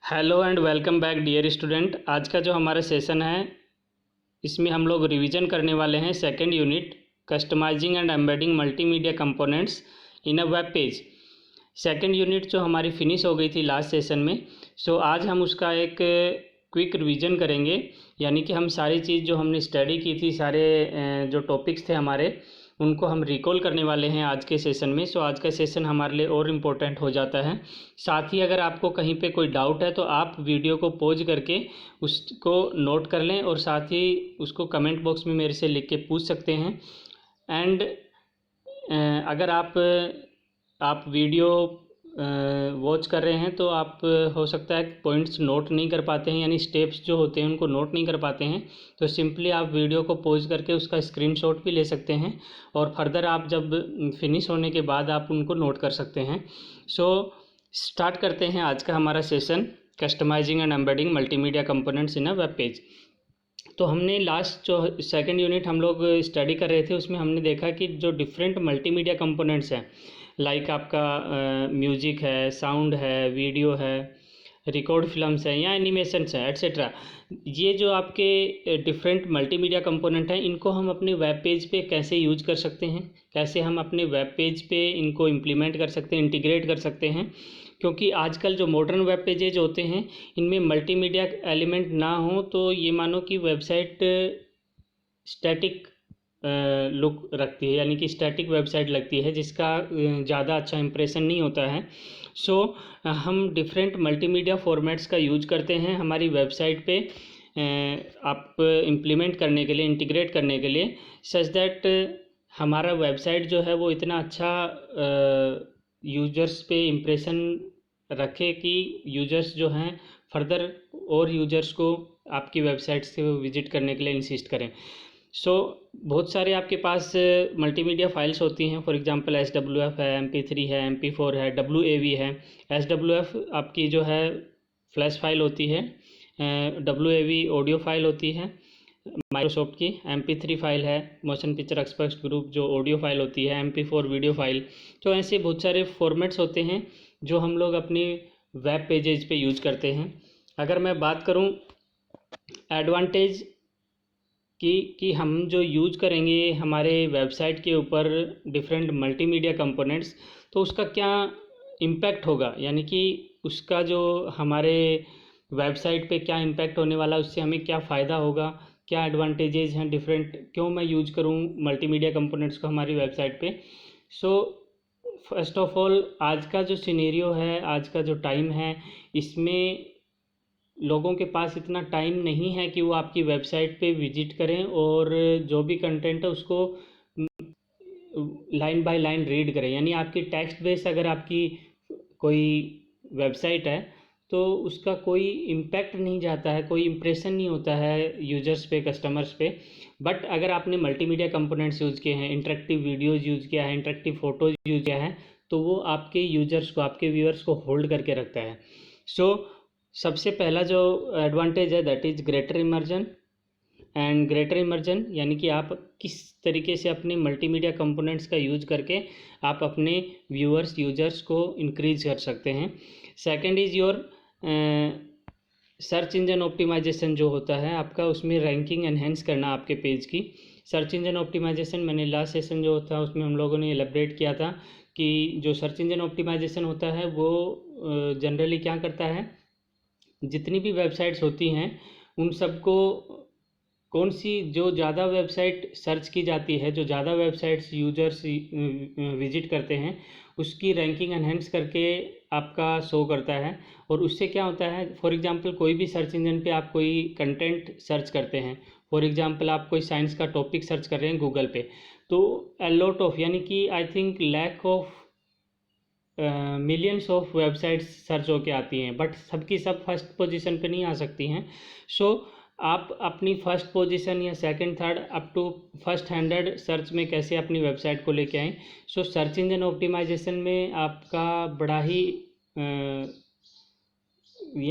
Hello and welcome back dear student. आज का जो हमारा सेशन है इसमें हम लोग रिवीजन करने वाले हैं second unit customising and embedding multimedia components in a web page. Second unit जो हमारी फिनिश हो गई थी लास्ट सेशन में, सो आज हम उसका एक क्विक रिवीजन करेंगे। यानी कि हम सारी चीज़ जो हमने स्टडी की थी, सारे जो टॉपिक्स थे हमारे, उनको हम रिकॉल करने वाले हैं आज के सेशन में। सो आज का सेशन हमारे लिए और इम्पोर्टेंट हो जाता है। साथ ही अगर आपको कहीं पे कोई डाउट है तो आप वीडियो को पॉज करके उसको नोट कर लें और साथ ही उसको कमेंट बॉक्स में मेरे से लिख के पूछ सकते हैं। एंड अगर आप वीडियो वॉच कर रहे हैं तो आप हो सकता है पॉइंट्स नोट नहीं कर पाते हैं, यानी स्टेप्स जो होते हैं उनको नोट नहीं कर पाते हैं, तो सिंपली आप वीडियो को पॉज करके उसका स्क्रीनशॉट भी ले सकते हैं और फर्दर आप जब फिनिश होने के बाद आप उनको नोट कर सकते हैं। सो स्टार्ट करते हैं आज का हमारा session, customising and embedding multimedia components in a web page. तो हमने लास्ट जो सेकंड यूनिट हम लोग स्टडी कर रहे थे उसमें हमने देखा कि जो डिफरेंट मल्टीमीडिया कंपोनेंट्स हैं, लाइक आपका म्यूजिक है, साउंड है, वीडियो है, रिकॉर्ड फिल्म्स हैं या एनिमेशंस हैं, एट्सेट्रा। ये जो आपके डिफरेंट मल्टीमीडिया कंपोनेंट हैं, इनको हम अपने वेब पेज पे कैसे यूज कर सकते हैं, कैसे हम अपने वेब पेज पे इनको इम्प्लीमेंट कर सकते हैं, इंटीग्रेट कर सकते हैं। क्योंकि आजकल जो मॉडर्न वेब पेजेज होते हैं इनमें मल्टीमीडिया एलिमेंट ना हो तो ये मानो कि वेबसाइट स्टैटिक लुक रखती है, यानी कि स्टैटिक वेबसाइट लगती है जिसका ज़्यादा अच्छा इंप्रेशन नहीं होता है। सो हम डिफरेंट मल्टीमीडिया फॉर्मेट्स का यूज करते हैं हमारी वेबसाइट पे आप इम्प्लीमेंट करने के लिए, इंटीग्रेट करने के लिए, सच दैट हमारा वेबसाइट जो है वो इतना अच्छा यूजर्स पे इम्प्रेशन रखे कि यूजर्स जो हैं फर्दर और यूजर्स को आपकी वेबसाइट से विजिट करने के लिए इंसिस्ट करें। सो बहुत सारे आपके पास मल्टीमीडिया फाइल्स होती हैं। फॉर एग्जांपल SWF है, MP3 है, MP4 है, WAV है। SWF आपकी जो है फ्लैश फाइल होती है, WAV ऑडियो फाइल होती है माइक्रोसॉफ्ट की, MP3 फाइल है मोशन पिक्चर एक्सपर्ट ग्रुप जो ऑडियो फाइल होती है, MP4 वीडियो फाइल। तो ऐसे बहुत सारे फॉर्मेट्स होते हैं जो हम लोग अपनी वेब पेजेज पे यूज करते हैं। अगर मैं बात करूं एडवांटेज कि हम जो यूज करेंगे हमारे वेबसाइट के ऊपर डिफरेंट मल्टीमीडिया कंपोनेंट्स, तो उसका क्या इम्पैक्ट होगा, यानी कि उसका जो हमारे वेबसाइट पे क्या इम्पैक्ट होने वाला, उससे हमें क्या फ़ायदा होगा, क्या एडवांटेजेस हैं डिफरेंट, क्यों मैं यूज करूं मल्टीमीडिया कंपोनेंट्स को हमारी वेबसाइट पे। सो फर्स्ट ऑफ ऑल आज का जो सिनेरियो है, आज का जो टाइम है, इसमें लोगों के पास इतना टाइम नहीं है कि वो आपकी वेबसाइट पे विजिट करें और जो भी कंटेंट है उसको लाइन बाय लाइन रीड करें। यानी आपकी टेक्स्ट बेस अगर आपकी कोई वेबसाइट है तो उसका कोई इम्पैक्ट नहीं जाता है, कोई इम्प्रेशन नहीं होता है यूजर्स पे, कस्टमर्स पे। बट अगर आपने मल्टीमीडिया कंपोनेंट्स यूज़ किए हैं, इंटरेक्टिव वीडियोज़ यूज़ किया है, इंटरेक्टिव फ़ोटोज़ यूज़ किया है, तो वो आपके यूजर्स को, आपके व्यूअर्स को होल्ड करके रखता है। सो सबसे पहला जो एडवांटेज है that is greater immersion. And greater immersion यानी कि आप किस तरीके से अपने मल्टीमीडिया कंपोनेंट्स का यूज करके आप अपने व्यूअर्स, यूजर्स को इंक्रीज कर सकते हैं। Second is your search engine optimisation जो होता है आपका, उसमें रैंकिंग एनहेंस करना आपके पेज की। सर्च इंजन ऑप्टिमाइजेशन मैंने लास्ट सेशन जो था उसमें हम लोगों ने एलेबरेट किया था कि जो सर्च इंजन ऑप्टिमाइजेशन होता है वो जनरली क्या करता है, जितनी भी वेबसाइट्स होती हैं उन सबको कौन सी जो ज़्यादा वेबसाइट सर्च की जाती है, जो ज़्यादा वेबसाइट्स यूजर्स विजिट करते हैं, उसकी रैंकिंग एनहेंस करके आपका शो करता है। और उससे क्या होता है, फॉर एग्जांपल कोई भी सर्च इंजन पे आप कोई कंटेंट सर्च करते हैं, फॉर एग्जांपल आप कोई साइंस का टॉपिक सर्च कर रहे हैं गूगल पे, तो अ लॉट ऑफ, यानी कि I think lakh of millions of websites search होके आती हैं, बट सबकी सब फर्स्ट पोजीशन पे नहीं आ सकती हैं। सो आप अपनी फर्स्ट पोजीशन या second, third, up to first 100 search में कैसे अपनी वेबसाइट को लेके आएँ। सो सर्च इंजन ऑप्टिमाइजेशन में आपका बड़ा ही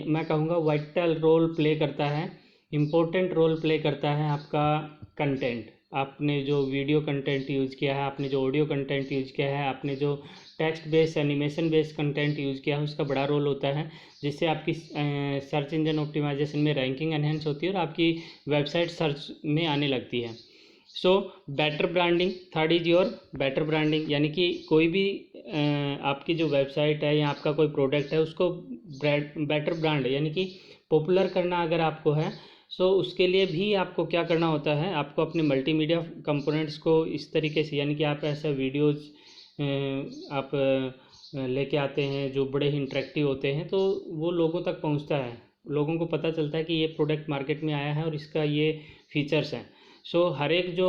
मैं कहूँगा वाइटल रोल प्ले करता है, इम्पोर्टेंट रोल प्ले करता है आपका कंटेंट। आपने जो वीडियो कंटेंट यूज़ किया है, आपने जो ऑडियो कंटेंट यूज़ किया है, आपने जो text based animation based content use किया है, उसका बड़ा रोल होता है, जिससे आपकी सर्च इंजन ऑप्टिमाइजेशन में रैंकिंग एनहेंस होती है और आपकी वेबसाइट सर्च में आने लगती है। सो better branding, third is your better branding, यानी कि कोई भी आपकी जो वेबसाइट है या आपका कोई प्रोडक्ट है उसको बेटर ब्रांड यानी कि पॉपुलर करना अगर आपको है, सो उसके लिए भी आपको क्या करना होता है, आपको अपने मल्टीमीडिया कंपोनेंट्स को इस तरीके से, यानी कि आप ऐसा वीडियोज़ आप लेके आते हैं जो बड़े ही इंटरेक्टिव होते हैं, तो वो लोगों तक पहुंचता है, लोगों को पता चलता है कि ये प्रोडक्ट मार्केट में आया है और इसका ये फीचर्स हैं। सो हर एक जो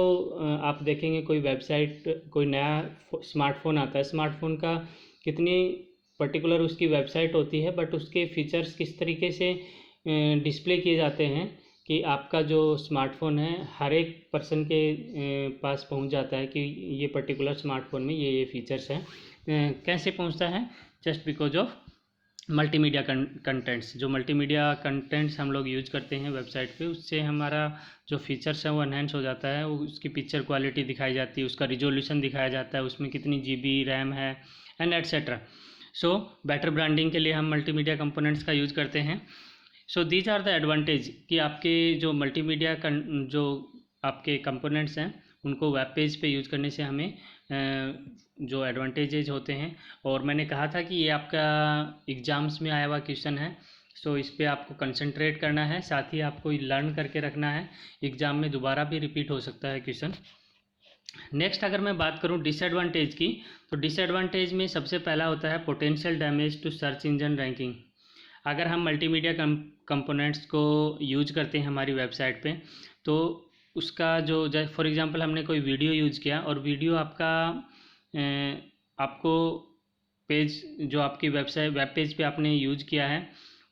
आप देखेंगे कोई वेबसाइट, कोई नया स्मार्टफोन आता है, स्मार्टफोन का कितनी पर्टिकुलर उसकी वेबसाइट होती है, बट उसके फीचर्स किस तरीके से डिस्प्ले किए जाते हैं कि आपका जो स्मार्टफोन है हर एक पर्सन के पास पहुंच जाता है कि ये पर्टिकुलर स्मार्टफोन में ये फीचर्स हैं। कैसे पहुंचता है? Just because of multimedia contents. जो मल्टीमीडिया कंटेंट्स हम लोग यूज करते हैं वेबसाइट पे, उससे हमारा जो फीचर्स है वो एनहेंस हो जाता है, उसकी पिक्चर क्वालिटी दिखाई जाती है, उसका रिजोल्यूशन दिखाया जाता है, उसमें कितनी GB रैम है and et cetera. So better branding के लिए हम मल्टीमीडिया कंपोनेंट्स का यूज़ करते हैं। So these are the advantage कि आपके जो मल्टीमीडिया जो आपके कंपोनेंट्स हैं उनको वेब पेज पे यूज़ करने से हमें जो एडवांटेजेज होते हैं। और मैंने कहा था कि ये आपका एग्ज़ाम्स में आया हुआ क्वेश्चन है, सो इस पे आपको कंसंट्रेट करना है, साथ ही आपको लर्न करके रखना है, एग्ज़ाम में दोबारा भी रिपीट हो सकता है क्वेश्चन। नेक्स्ट अगर मैं बात करूं डिसएडवांटेज की, तो डिसएडवांटेज में सबसे पहला होता है potential damage to search engine ranking. अगर हम मल्टीमीडिया कंपोनेंट्स को यूज करते हैं हमारी वेबसाइट पे, तो उसका जो फॉर एग्जांपल हमने कोई वीडियो यूज़ किया और वीडियो आपका आपको पेज जो आपकी वेबसाइट वेब पेज पे आपने यूज किया है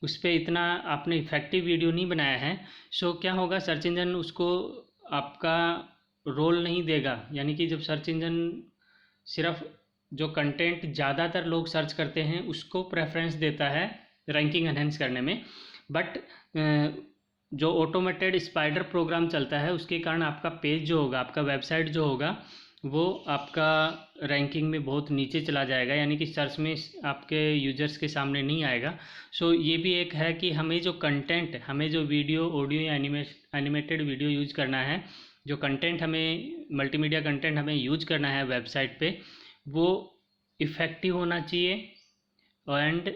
उस पर इतना आपने इफेक्टिव वीडियो नहीं बनाया है, सो क्या होगा, सर्च इंजन उसको आपका रोल नहीं देगा। यानी कि जब सर्च इंजन सिर्फ जो कंटेंट ज़्यादातर लोग सर्च करते हैं उसको प्रेफरेंस देता है रैंकिंग एनहेंस करने में, बट जो ऑटोमेटेड स्पाइडर प्रोग्राम चलता है उसके कारण आपका पेज जो होगा, आपका वेबसाइट जो होगा, वो आपका रैंकिंग में बहुत नीचे चला जाएगा, यानी कि सर्च में आपके यूजर्स के सामने नहीं आएगा। सो ये भी एक है कि हमें जो कंटेंट, हमें जो वीडियो, ऑडियो या एनिमेटेड वीडियो यूज करना है, जो कंटेंट हमें मल्टीमीडिया कंटेंट हमें यूज करना है वेबसाइट पे, वो इफ़ेक्टिव होना चाहिए। एंड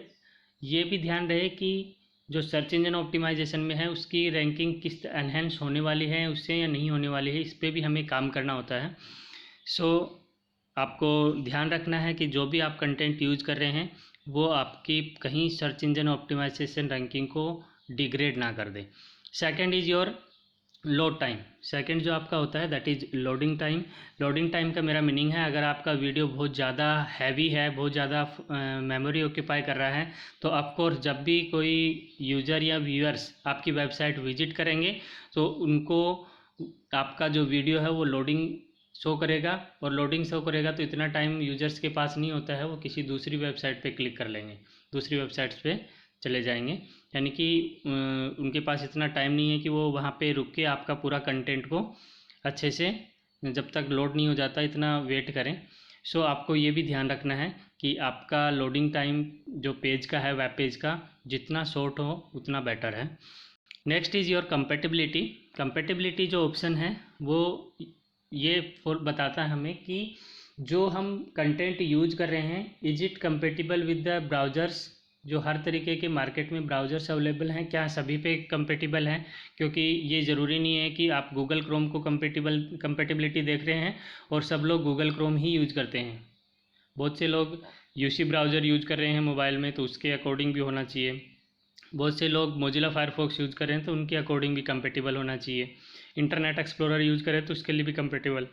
ये भी ध्यान रहे कि जो सर्च इंजन ऑप्टिमाइजेशन में है उसकी रैंकिंग किस एनहेंस होने वाली है उससे या नहीं होने वाली है, इस पर भी हमें काम करना होता है। सो आपको ध्यान रखना है कि जो भी आप कंटेंट यूज कर रहे हैं वो आपकी कहीं सर्च इंजन ऑप्टिमाइजेशन रैंकिंग को डिग्रेड ना कर दे। Second is your load time. Second जो आपका होता है that is loading time. Loading time का मेरा मीनिंग है, अगर आपका वीडियो बहुत ज़्यादा हैवी है, बहुत ज़्यादा मेमोरी ऑक्यूपाई कर रहा है, तो ऑफकोर्स जब भी कोई यूज़र या व्यूअर्स आपकी वेबसाइट विजिट करेंगे तो उनको आपका जो वीडियो है वो लोडिंग शो करेगा, और लोडिंग शो करेगा तो इतना टाइम यूजर्स के पास नहीं होता है, वो किसी दूसरी वेबसाइट पे क्लिक कर लेंगे, दूसरी वेबसाइट्स पे चले जाएंगे, यानी कि उनके पास इतना टाइम नहीं है कि वो वहाँ पे रुक के आपका पूरा कंटेंट को अच्छे से, जब तक लोड नहीं हो जाता, इतना वेट करें। सो आपको ये भी ध्यान रखना है कि आपका लोडिंग टाइम जो पेज का है, वेब पेज का, जितना शॉर्ट हो उतना बेटर है। Next is your compatibility. Compatibility जो ऑप्शन है वो ये बताता है हमें कि जो हम कंटेंट यूज कर रहे हैं, is it compatible with the browsers. जो हर तरीके के मार्केट में ब्राउज़र्स अवेलेबल हैं, क्या सभी पे कंपेटिबल हैं, क्योंकि ये ज़रूरी नहीं है कि आप गूगल क्रोम को कंपेटिबिलिटी देख रहे हैं और सब लोग गूगल क्रोम ही यूज करते हैं। बहुत से लोग यूसी ब्राउज़र यूज कर रहे हैं मोबाइल में, तो उसके अकॉर्डिंग भी होना चाहिए। बहुत से लोग मोजिला फायरफॉक्स यूज़ कर रहे हैं तो उनके अकॉर्डिंग भी कंपेटिबल होना चाहिए। इंटरनेट एक्सप्लोरर यूज़ करें तो उसके लिए भी कंपेटिबल,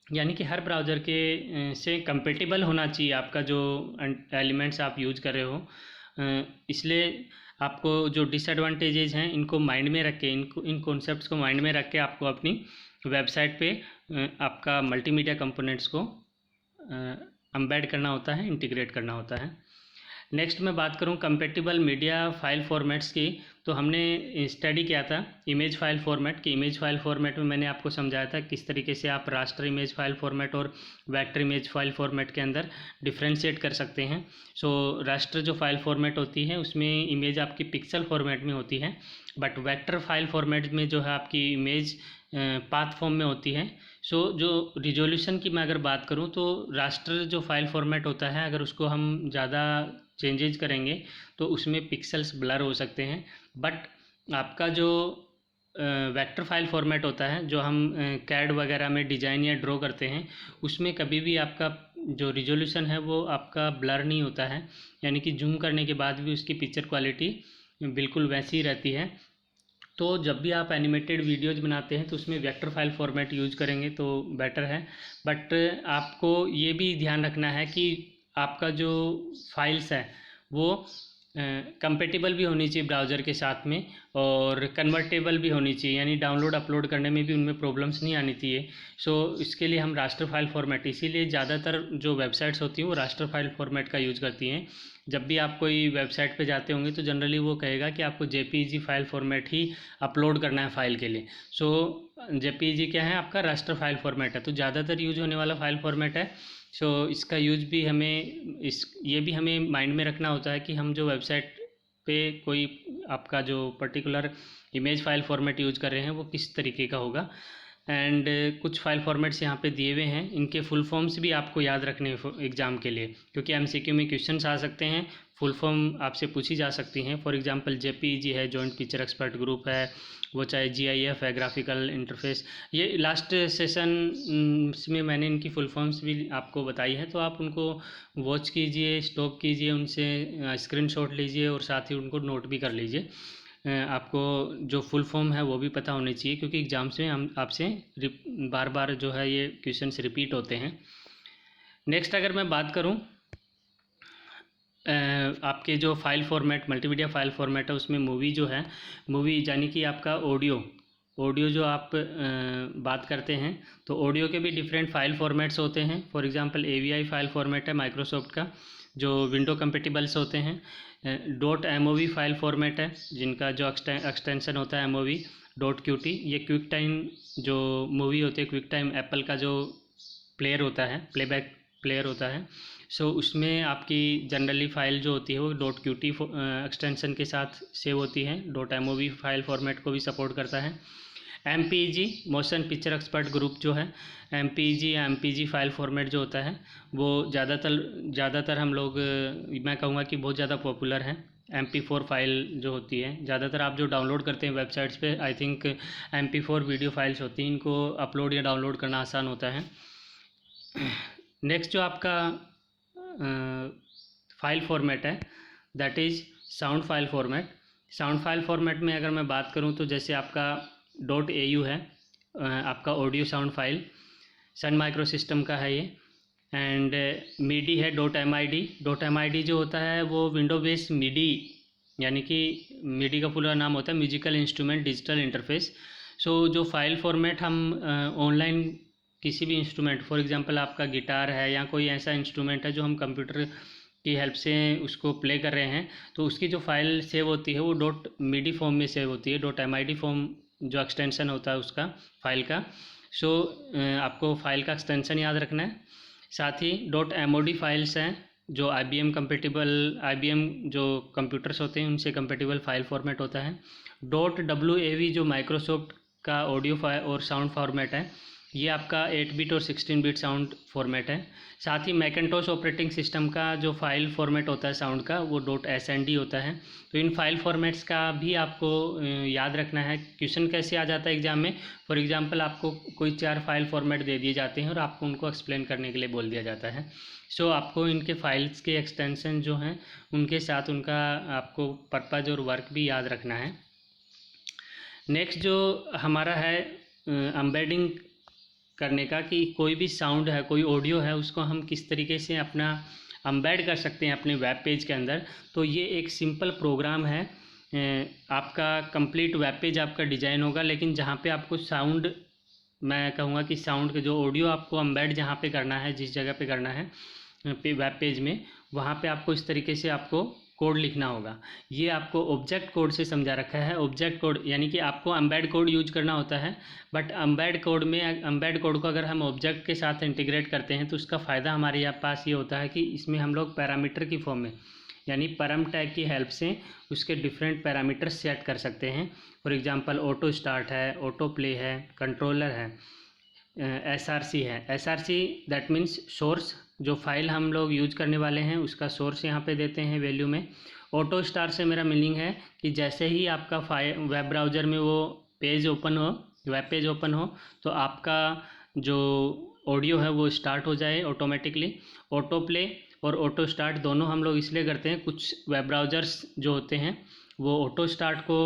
यानी कि हर ब्राउज़र के से कंपेटिबल होना चाहिए आपका जो एलिमेंट्स आप यूज कर रहे हो। इसलिए आपको जो डिसएडवांटेजेस हैं इनको माइंड में रख के, इन कॉन्सेप्ट्स को माइंड में रख के आपको अपनी वेबसाइट पे आपका मल्टीमीडिया कंपोनेंट्स को एम्बेड करना होता है, इंटीग्रेट करना होता है। नेक्स्ट मैं बात करूं कंपेटिबल मीडिया फाइल फॉर्मेट्स की, तो हमने स्टडी किया था इमेज फाइल फॉर्मेट कि इमेज फाइल फॉर्मेट में मैंने आपको समझाया था किस तरीके से आप रास्टर इमेज फाइल फॉर्मेट और वेक्टर इमेज फाइल फॉर्मेट के अंदर डिफ्रेंशिएट कर सकते हैं। सो रास्टर जो फाइल फॉर्मेट होती है उसमें इमेज आपकी पिक्सल फॉर्मेट में होती है, बट वेक्टर फाइल फॉर्मेट में जो है आपकी इमेज पाथ फॉर्म में होती है। सो जो रिजोल्यूशन की मैं अगर बात करूं तो रास्टर जो फाइल फॉर्मेट होता है अगर उसको हम ज़्यादा चेंजेज करेंगे तो उसमें पिक्सल्स ब्लर हो सकते हैं, बट आपका जो वेक्टर फाइल फॉर्मेट होता है जो हम कैड वगैरह में डिज़ाइन या ड्रॉ करते हैं उसमें कभी भी आपका जो रिजोल्यूशन है वो आपका ब्लर नहीं होता है, यानी कि जूम करने के बाद भी उसकी पिक्चर क्वालिटी बिल्कुल वैसी ही रहती है। तो जब भी आप एनिमेटेड वीडियोज़ बनाते हैं तो उसमें वेक्टर फाइल फॉर्मेट यूज़ करेंगे तो बेटर है, बट आपको ये भी ध्यान रखना है कि आपका जो फाइल्स है वो कंपेटिबल भी होनी चाहिए ब्राउज़र के साथ में और कन्वर्टेबल भी होनी चाहिए, यानी डाउनलोड अपलोड करने में भी उनमें प्रॉब्लम्स नहीं आनी चाहिए। सो इसके लिए हम रास्टर फाइल फॉर्मेट, इसीलिए ज़्यादातर जो वेबसाइट्स होती हैं वो रास्टर फाइल फॉर्मेट का यूज़ करती हैं। जब भी आप कोई वेबसाइट पे जाते होंगे तो जनरली वो कहेगा कि आपको जेपीईजी फाइल फॉर्मेट ही अपलोड करना है फाइल के लिए। सो जेपीईजी क्या है, आपका रास्टर फाइल फॉर्मेट है, तो ज़्यादातर यूज होने वाला फाइल फॉर्मेट है। सो इसका यूज भी हमें ये भी हमें माइंड में रखना होता है कि हम जो वेबसाइट पे कोई आपका जो particular image file format use कर रहे हैं वो किस तरीके का होगा। एंड कुछ फाइल फॉर्मेट्स यहाँ पे दिए हुए हैं, इनके फुल फॉर्म्स भी आपको याद रखने एग्ज़ाम के लिए, क्योंकि एमसीक्यू में क्वेश्चंस आ सकते हैं, फुल फॉर्म आपसे पूछी जा सकती हैं। फॉर एग्जांपल जेपीईजी है, जॉइंट पिक्चर एक्सपर्ट ग्रुप है, वो चाहे जीआईएफ है, ग्राफिकल इंटरफेस, ये लास्ट सेशन में मैंने इनकी फुल फॉर्म्स भी आपको बताई है, तो आप उनको वॉच कीजिए, स्टॉप कीजिए, उनसे स्क्रीनशॉट लीजिए और साथ ही उनको नोट भी कर लीजिए। आपको जो फुल फॉर्म है वो भी पता होनी चाहिए, क्योंकि एग्ज़ाम्स में हम आपसे बार बार जो है ये क्वेश्चंस रिपीट होते हैं। नेक्स्ट अगर मैं बात करूं आपके जो file format, multimedia file format है, उसमें मूवी जो है, मूवी यानी कि आपका ऑडियो जो आप बात करते हैं तो ऑडियो के भी डिफरेंट फाइल फॉर्मेट्स होते हैं। For example AVI file format है माइक्रोसॉफ्ट का, जो विंडो कंपेटिबल्स होते हैं। .mov फाइल फॉर्मेट है जिनका जो एक्सटेंशन होता है MOV .qt, ये क्विक टाइम जो मूवी होती है, क्विक टाइम एप्पल का जो प्लेयर होता है, प्लेबैक प्लेयर होता है। सो उसमें आपकी जनरली फ़ाइल जो होती है वो .qt एक्सटेंशन के साथ सेव होती है। .mov फाइल फॉर्मेट को भी सपोर्ट करता है। MPEG motion picture expert group जो है, MPEG या MPG फाइल फॉर्मेट जो होता है वो ज़्यादातर हम लोग, मैं कहूँगा कि बहुत ज़्यादा पॉपुलर है। MP4 फाइल जो होती है, ज़्यादातर आप जो डाउनलोड करते हैं वेबसाइट्स पे, I think MP4 video files होती हैं, इनको अपलोड या डाउनलोड करना आसान होता है। नेक्स्ट जो आपका फाइल फॉर्मेट है that is sound file format. Sound file format में अगर मैं बात करूं तो जैसे आपका .au है, आपका audio sound file, Sun micro system का है ये। एंड मीडी है .mid जो होता है वो विंडो बेस्ड मीडी, यानी कि मीडी का पूरा नाम होता है म्यूजिकल इंस्ट्रूमेंट डिजिटल इंटरफेस। सो जो फाइल फॉर्मेट हम ऑनलाइन किसी भी इंस्ट्रूमेंट, फॉर एग्जांपल आपका गिटार है या कोई ऐसा इंस्ट्रूमेंट है जो हम कंप्यूटर की हेल्प से उसको प्ले कर रहे हैं, तो उसकी जो फाइल सेव होती है वो .midi फॉर्म में सेव होती है। .mid फॉर्म जो एक्सटेंशन होता है उसका फाइल का। सो आपको फाइल का एक्सटेंशन याद रखना है। साथ ही .mod फाइल्स हैं जो IBM जो कंप्यूटर्स होते हैं उनसे कंपेटिबल फाइल फॉर्मेट होता है। .wav जो माइक्रोसॉफ्ट का ऑडियो फाइल और साउंड फॉर्मेट है, ये आपका 8 बिट और 16 बिट साउंड फॉर्मेट है। साथ ही मैकिन्टोश ऑपरेटिंग सिस्टम का जो फाइल फॉर्मेट होता है साउंड का वो .snd होता है। तो इन फाइल फॉर्मेट्स का भी आपको याद रखना है। क्वेश्चन कैसे आ जाता है एग्जाम में, फॉर एग्जांपल आपको कोई 4 फाइल फॉर्मेट दे दिए जाते हैं और आपको उनको एक्सप्लेन करने के लिए बोल दिया जाता है। सो आपको इनके फाइल्स के एक्सटेंशन जो हैं उनके साथ उनका आपको पर्पज़ और वर्क भी याद रखना है। नेक्स्ट जो हमारा है एम्बेडिंग करने का, कि कोई भी साउंड है, कोई ऑडियो है, उसको हम किस तरीके से अपना एम्बेड कर सकते हैं अपने वेब पेज के अंदर। तो ये एक सिंपल प्रोग्राम है। आपका कंप्लीट वेब पेज आपका डिज़ाइन होगा, लेकिन जहाँ पे आपको साउंड, मैं कहूँगा कि साउंड के जो ऑडियो आपको एम्बेड जहाँ पे करना है, जिस जगह पे करना है वेब पेज में, वहाँ पे आपको इस तरीके से आपको कोड लिखना होगा। ये आपको ऑब्जेक्ट कोड से समझा रखा है। ऑब्जेक्ट कोड यानी कि आपको एम्बेड कोड यूज करना होता है, बट एम्बेड कोड को अगर हम ऑब्जेक्ट के साथ इंटीग्रेट करते हैं तो उसका फ़ायदा हमारे पास ये होता है कि इसमें हम लोग पैरामीटर की फॉर्म में यानी परम टैग की हेल्प से उसके डिफरेंट पैरामीटर सेट कर सकते हैं। फॉर एग्जांपल ऑटो स्टार्ट है, ऑटो प्ले है, कंट्रोलर है, SRC है। SRC दैट मीन्स सोर्स, जो फाइल हम लोग यूज करने वाले हैं उसका सोर्स यहाँ पे देते हैं वैल्यू में। ऑटो स्टार्ट से मेरा मीनिंग है कि जैसे ही आपका वेब ब्राउज़र में वो पेज ओपन हो, वेब पेज ओपन हो, तो आपका जो ऑडियो है वो स्टार्ट हो जाए ऑटोमेटिकली। ऑटो प्ले और ऑटो स्टार्ट दोनों हम लोग इसलिए करते हैं, कुछ वेब ब्राउज़र्स जो होते हैं वो ऑटो स्टार्ट को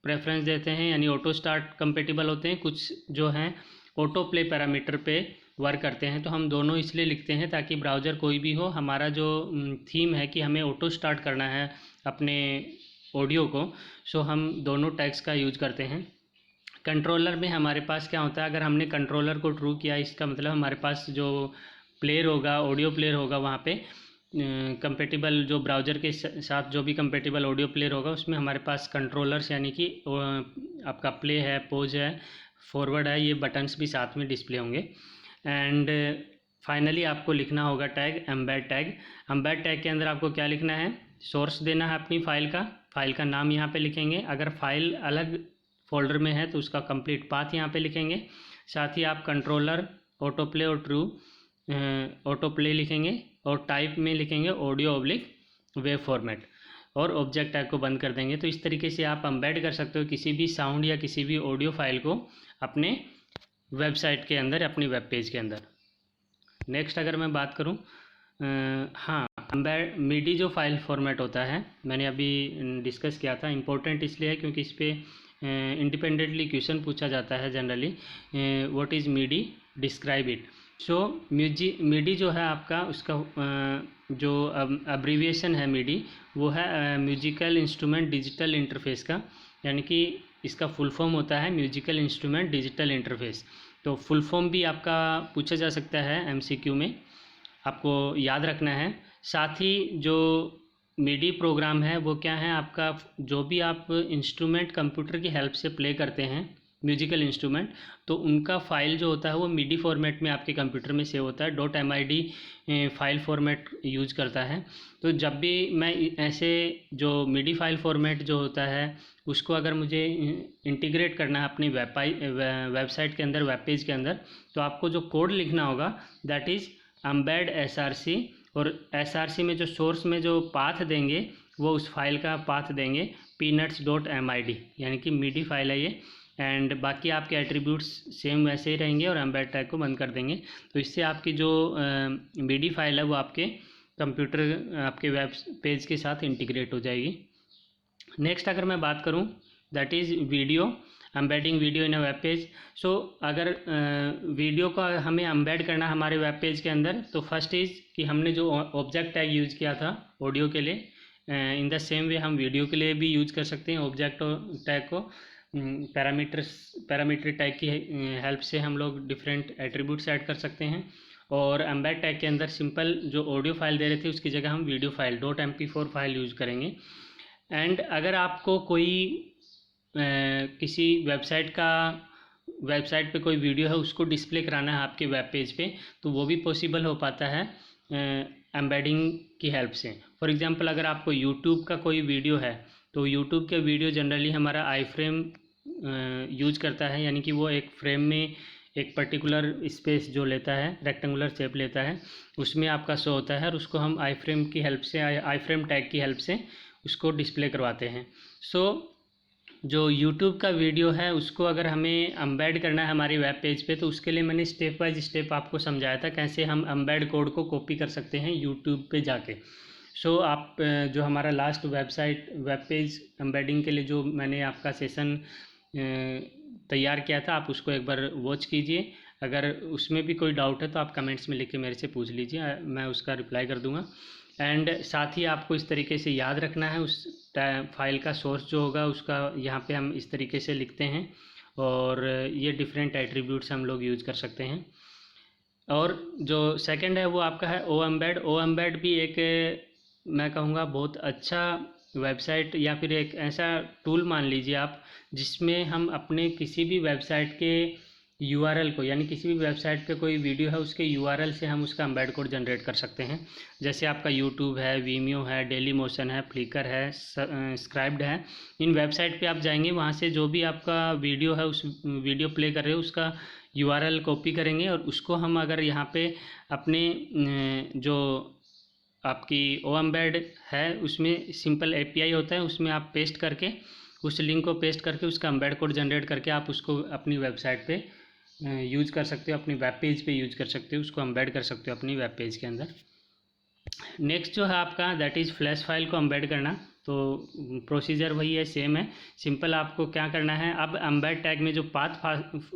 प्रेफरेंस देते हैं यानी ऑटो स्टार्ट कंपेटिबल होते हैं, कुछ जो हैं ऑटो प्ले पैरामीटर पे वर्क करते हैं। तो हम दोनों इसलिए लिखते हैं ताकि ब्राउज़र कोई भी हो, हमारा जो थीम है कि हमें ऑटो स्टार्ट करना है अपने ऑडियो को, सो हम दोनों टैग्स का यूज करते हैं। कंट्रोलर में हमारे पास क्या होता है, अगर हमने कंट्रोलर को ट्रू किया इसका मतलब हमारे पास जो प्लेयर होगा, ऑडियो प्लेयर होगा, वहाँ पे कंपेटिबल जो ब्राउज़र के साथ जो भी कंपेटिबल ऑडियो प्लेयर होगा उसमें हमारे पास कंट्रोलर्स यानी कि आपका प्ले है, पॉज है, फॉरवर्ड है, ये बटन्स भी साथ में डिस्प्ले होंगे। एंड फाइनली आपको लिखना होगा tag embed tag. Embed tag के अंदर आपको क्या लिखना है, सोर्स देना है अपनी फाइल का नाम यहाँ पे लिखेंगे। अगर फाइल अलग फोल्डर में है तो उसका कंप्लीट पाथ यहाँ पे लिखेंगे। साथ ही आप कंट्रोलर, ऑटो प्ले और ट्रू ऑटो प्ले लिखेंगे और टाइप में लिखेंगे ऑडियो ऑब्लिक वेव फॉर्मेट और ऑब्जेक्ट टैग को बंद कर देंगे। तो इस तरीके से आप एम्बेड कर सकते हो किसी भी साउंड या किसी भी ऑडियो फाइल को अपने वेबसाइट के अंदर, अपनी वेब पेज के अंदर। नेक्स्ट अगर मैं बात करूं, हाँ, एम्बेड मीडी जो फाइल फॉर्मेट होता है मैंने अभी डिस्कस किया था। इम्पोर्टेंट इसलिए है क्योंकि इस पर इंडिपेंडेंटली क्वेश्चन पूछा जाता है generally. What is midi, describe it. So midi जो है आपका, उसका जो अब्रीविएशन है मीडी, वो है म्यूजिकल इंस्ट्रूमेंट डिजिटल इंटरफेस का, यानी कि इसका फुल फॉर्म होता है म्यूजिकल इंस्ट्रूमेंट डिजिटल इंटरफेस। तो फुल फॉर्म भी आपका पूछा जा सकता है MCQ में, आपको याद रखना है। साथ ही जो मीडी प्रोग्राम है वो क्या है आपका, जो भी आप इंस्ट्रूमेंट कंप्यूटर की हेल्प से प्ले करते हैं म्यूजिकल इंस्ट्रूमेंट, तो उनका फ़ाइल जो होता है वो मीडी फॉर्मेट में आपके कंप्यूटर में सेव होता है। .mid फाइल फॉर्मेट यूज करता है। तो जब भी मैं ऐसे जो मीडी फाइल फॉर्मेट जो होता है उसको अगर मुझे इंटीग्रेट करना है अपनी वेबसाइट के अंदर, वेब पेज के अंदर, तो आपको जो कोड लिखना होगा दैट इज़ एम्बेड SRC। और SRC में जो सोर्स में जो पाथ देंगे वो उस फाइल का पाथ देंगे peanuts.mid, यानी कि मीडी फाइल है ये। एंड बाकी आपके एट्रीब्यूट्स सेम वैसे ही रहेंगे और एम्बेड टैग को बंद कर देंगे। तो इससे आपकी जो मीडी फाइल है वो आपके कंप्यूटर, आपके वेब पेज के साथ इंटीग्रेट हो जाएगी। नेक्स्ट अगर मैं बात करूं that is video, embedding video in a web page. So अगर वीडियो को हमें एम्बेड करना हमारे वेब पेज के अंदर, तो फर्स्ट इज़ कि हमने जो ऑब्जेक्ट टैग यूज़ किया था ऑडियो के लिए, इन द सेम वे हम वीडियो के लिए भी यूज़ कर सकते हैं ऑब्जेक्ट टैग को। पैरामीटर टैग की हेल्प से हम लोग डिफरेंट एट्रीब्यूट्स ऐड कर सकते हैं। और एम्बेड टैग के अंदर सिंपल जो ऑडियो फाइल दे रहे थे उसकी जगह हम video file .mp4 file use करेंगे। एंड अगर आपको कोई किसी वेबसाइट पे कोई वीडियो है उसको डिस्प्ले कराना है आपके वेब पेज पे, तो वो भी पॉसिबल हो पाता है एम्बेडिंग की हेल्प से। फॉर एग्जांपल अगर आपको यूट्यूब का कोई वीडियो है तो यूट्यूब के वीडियो जनरली हमारा आई फ्रेम यूज करता है, यानी कि वो एक फ्रेम में एक पर्टिकुलर स्पेस जो लेता है, रेक्टेंगुलर शेप लेता है, उसमें आपका शो होता है और उसको हम आई फ्रेम की हेल्प से, आई फ्रेम टैग की हेल्प से उसको डिस्प्ले करवाते हैं। सो जो यूट्यूब का वीडियो है उसको अगर हमें एम्बेड करना है हमारी वेब पेज पे, तो उसके लिए मैंने स्टेप बाय स्टेप आपको समझाया था कैसे हम एम्बेड कोड को कॉपी कर सकते हैं यूट्यूब पे जाके। सो आप जो हमारा लास्ट वेब पेज एम्बेडिंग के लिए जो मैंने आपका सेशन तैयार किया था, आप उसको एक बार वॉच कीजिए। अगर उसमें भी कोई डाउट है तो आप कमेंट्स में लिख के मेरे से पूछ लीजिए, मैं उसका रिप्लाई कर दूंगा। एंड साथ ही आपको इस तरीके से याद रखना है, उस फाइल का सोर्स जो होगा उसका यहाँ पे हम इस तरीके से लिखते हैं और ये डिफरेंट एट्रीब्यूट्स हम लोग यूज कर सकते हैं। और जो सेकंड है वो आपका है ओ एम्बेड भी एक मैं कहूँगा बहुत अच्छा वेबसाइट या फिर एक ऐसा टूल मान लीजिए आप, जिसमें हम अपने किसी भी वेबसाइट के यूआरएल को, यानी किसी भी वेबसाइट पे कोई वीडियो है उसके यूआरएल से हम उसका एम्बेड कोड जनरेट कर सकते हैं। जैसे आपका यूट्यूब है, वीमियो है, डेली मोशन है, फ्लिकर है, स्क्राइब्ड है। इन वेबसाइट पे आप जाएंगे, वहाँ से जो भी आपका वीडियो है, उस वीडियो प्ले कर रहे हो उसका यूआरएल कॉपी करेंगे और उसको हम अगर यहाँ पे अपने जो आपकी ओएम्बेड है उसमें सिंपल एपीआई होता है, उसमें आप पेस्ट करके, उस लिंक को पेस्ट करके उसका एम्बेड कोड जनरेट करके आप उसको अपनी वेबसाइट पे यूज़ कर सकते हो, अपनी वेब पेज पे यूज़ कर सकते हो, उसको एम्बेड कर सकते हो अपनी वेब पेज के अंदर। नेक्स्ट जो है आपका दैट इज़ फ्लैश फाइल को एम्बेड करना। तो प्रोसीजर वही है, सेम है, सिंपल। आपको क्या करना है, अब एम्बेड टैग में जो पाथ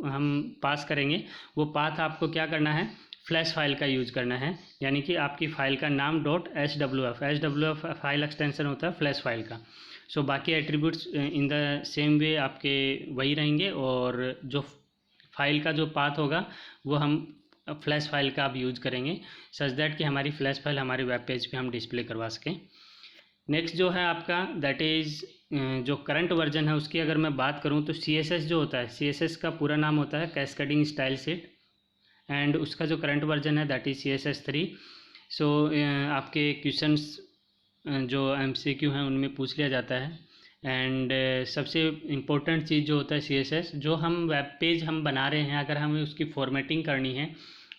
हम पास करेंगे वो पाथ आपको क्या करना है, फ्लैश फाइल का यूज़ करना है। यानी कि आपकी फ़ाइल का नाम .swf फाइल एक्सटेंशन होता है फ्लैश फाइल का। सो बाकी attributes in the same way आपके वही रहेंगे, और जो फाइल का जो पाथ होगा वो हम फ्लैश फाइल का आप यूज़ करेंगे, सच दैट कि हमारी फ्लैश फाइल हमारे वेब पेज पे हम डिस्प्ले करवा सकें। नेक्स्ट जो है आपका दैट इज़ जो करंट वर्जन है उसकी अगर मैं बात करूं तो CSS जो होता है, CSS का पूरा नाम होता है कैस्केडिंग स्टाइल शीट, एंड उसका जो करंट वर्जन है दैट इज़ CSS 3। सो आपके क्वेश्चंस जो MCQ हैं उनमें पूछ लिया जाता है। एंड सबसे इम्पोर्टेंट चीज़ जो होता है CSS, जो हम वेब पेज हम बना रहे हैं, अगर हमें उसकी फॉर्मेटिंग करनी है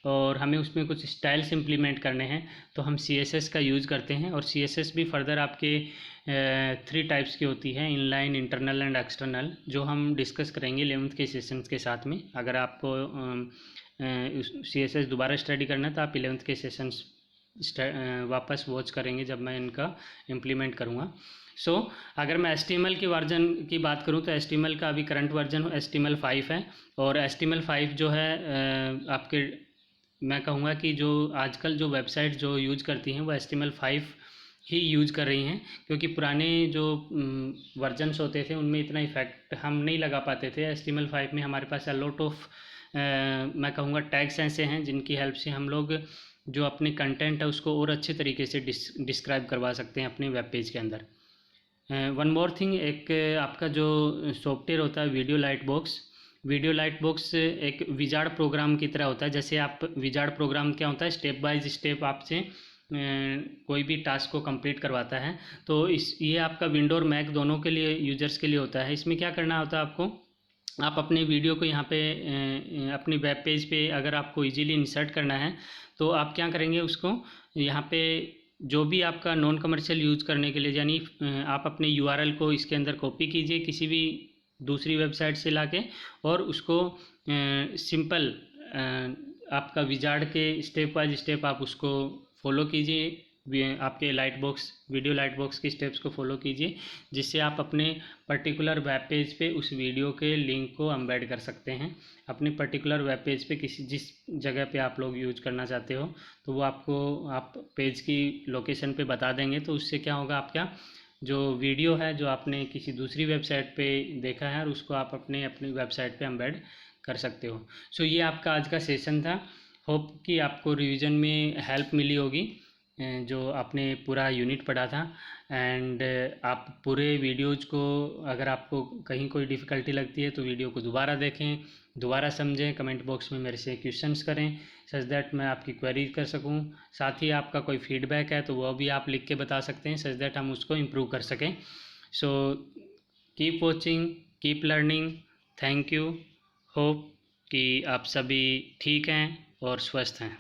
और हमें उसमें कुछ स्टाइल्स इम्प्लीमेंट करने हैं तो हम CSS का यूज़ करते हैं। और CSS भी फर्दर आपके 3 टाइप्स की होती है, इनलाइन, इंटरनल एंड एक्सटर्नल, जो हम डिस्कस करेंगे 11th के सेशंस के साथ में। अगर आपको CSS दोबारा स्टडी करना है तो आप 11th के सेशंस वापस वॉच करेंगे जब मैं इनका इम्प्लीमेंट करूँगा। सो अगर मैं HTML के वर्जन की बात करूं तो HTML का अभी करंट वर्जन HTML 5 है। और HTML 5 जो है आपके, मैं कहूँगा कि जो आजकल जो वेबसाइट जो यूज़ करती हैं वो HTML 5 ही यूज़ कर रही हैं, क्योंकि पुराने जो वर्जन्स होते थे उनमें इतना इफेक्ट हम नहीं लगा पाते थे। HTML 5 में हमारे पास लॉट ऑफ मैं कहूँगा टैग्स ऐसे हैं जिनकी हेल्प से हम लोग जो अपने कंटेंट है उसको और अच्छे तरीके से डिस्क्राइब करवा सकते हैं अपने वेब पेज के अंदर। वन मोर थिंग, एक आपका जो सॉफ्टवेयर होता है वीडियो लाइट बॉक्स एक विजार्ड प्रोग्राम की तरह होता है। जैसे आप विजार्ड प्रोग्राम क्या होता है, स्टेप बाय स्टेप आपसे कोई भी टास्क को कंप्लीट करवाता है। तो ये आपका विंडो और मैक दोनों के लिए, यूजर्स के लिए होता है। इसमें क्या करना होता है आपको, आप अपने वीडियो को यहाँ पे अपनी वेब पेज पे अगर आपको इजीली इंसर्ट करना है तो आप क्या करेंगे, उसको यहाँ पे जो भी आपका नॉन कमर्शियल यूज़ करने के लिए, यानी आप अपने यूआरएल को इसके अंदर कॉपी कीजिए किसी भी दूसरी वेबसाइट से लाके, और उसको सिंपल आपका विजार्ड के स्टेप बाय स्टेप आप उसको फॉलो कीजिए, आपके वीडियो लाइट बॉक्स की स्टेप्स को फॉलो कीजिए, जिससे आप अपने पर्टिकुलर वेब पेज पे उस वीडियो के लिंक को एम्बेड कर सकते हैं। अपने पर्टिकुलर वेब पेज पे जिस जगह पे आप लोग यूज करना चाहते हो तो वो आप पेज की लोकेशन पे बता देंगे। तो उससे क्या होगा, आपका जो वीडियो है जो आपने किसी दूसरी वेबसाइट पे देखा है और उसको आप अपनी वेबसाइट पे एम्बेड कर सकते हो। सो ये आपका आज का सेशन था। होप कि आपको रिवीजन में हेल्प मिली होगी जो आपने पूरा यूनिट पढ़ा था। एंड आप पूरे वीडियोज़ को, अगर आपको कहीं कोई डिफ़िकल्टी लगती है तो वीडियो को दोबारा देखें, दोबारा समझें, कमेंट बॉक्स में मेरे से क्वेश्चंस करें सच दैट मैं आपकी क्वेरी कर सकूं। साथ ही आपका कोई फीडबैक है तो वह भी आप लिख के बता सकते हैं सच दैट हम उसको इम्प्रूव कर सकें। So keep watching, keep learning, thank you. Hope कि आप सभी ठीक हैं और स्वस्थ हैं।